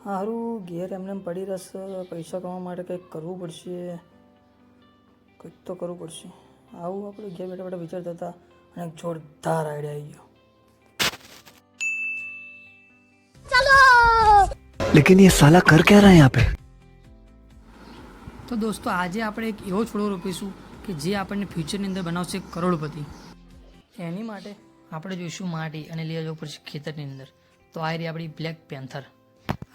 સારું ઘેર એમને એમ પડી રહેશે, પૈસા કમાવા માટે કંઈક કરવું પડશે, કંઈક તો કરવું પડશે. આવું આપણે ઘેર બેઠા બેઠા વિચારતા હતા અને એક જોરદાર આઈડિયા આવી ગયો. लेकिन ये साला कर क्या रहा है यहाँ पे? તો દોસ્તો આજે આપણે એક એવો છોડવો રોપીશું કે જે આપણને ફ્યુચરની અંદર બનાવશે કરોડપતિ. એની માટે આપણે જોઈશું માટી અને લઈ જવું પડશે ખેતરની અંદર. તો આ રહી આપણી બ્લેક પેન્થર.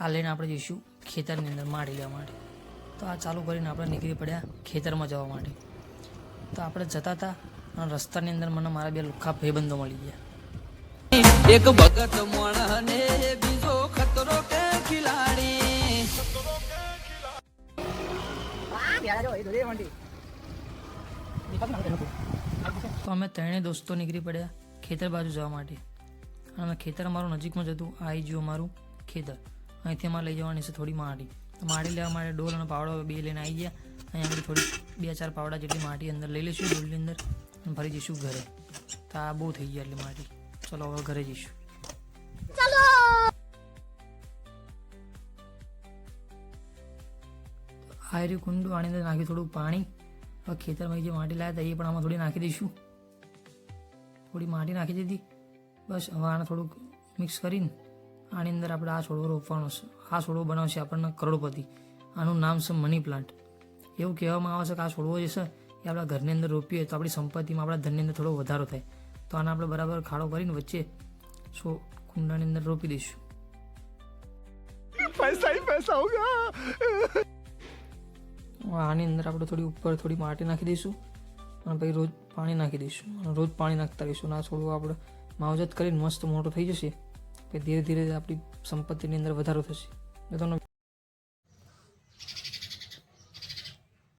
આ લઈને આપણે જઈશું ખેતરની અંદર માટી લેવા માટે. તો આ ચાલુ કરીને આપણે નીકળી પડ્યા ખેતરમાં જવા માટે. તો આપણે જતા હતા અને રસ્તાની અંદર મને મારા બે લુખ્ખા ભાઈબંધો મળી ગયા. એક ભગત મોણ ને બીજો ખતરો કે ખિલાડી. તો અમે ત્રણેય દોસ્તો નીકળી પડ્યા ખેતર બાજુ જવા માટે. અને ખેતર અમારું નજીકમાં જ હતું. આવી ગયું અમારું ખેતર. અહીંથી અમારે લઈ જવાની છે થોડી માટી. તો માટી લેવા માટે ડોલ અને પાવડા બે લઈને આવી ગયા. અહીંયા આગળ થોડી 2-4 પાવડા જેટલી માટી અંદર લઈ લઈશું ડોલની અંદર અને ફરી જઈશું ઘરે. તો આ બહુ થઈ ગયા એટલી માટી. ચલો હવે ઘરે જઈશું. આ રહ્યું કુંડું, આની અંદર નાખી થોડું પાણી. હવે ખેતરમાં જે માટી લાવ્યા હતા એ પણ આમાં થોડી નાખી દઈશું. થોડી માટી નાખી દીધી. બસ હવે આને થોડુંક મિક્સ કરીને આની અંદર આપણે આ છોડવો રોપવાનો છે. આ છોડવો બનાવશે આપણને કરોડપતિ. આનું નામ છે મની પ્લાન્ટ. એવું કહેવામાં આવે છે કે આ છોડવો જે છે એ આપણા ઘરની અંદર રોપીએ તો આપણી સંપત્તિમાં આપણા ધનની અંદર થોડો વધારો થાય. તો આને આપણે બરાબર ખાડો કરીને વચ્ચે કુંડાની અંદર રોપી દઈશું. पैसा ही पैसा होगा. આની અંદર આપણે થોડી ઉપર થોડી માટી નાખી દઈશું અને પછી રોજ પાણી નાખી દઈશું અને રોજ પાણી નાખતા રહીશું. આ છોડવો આપણે માવજત કરીને મસ્ત મોટો થઈ જશે. પછી ધીરે ધીરે આપણી સંપત્તિની અંદર વધારો થશે.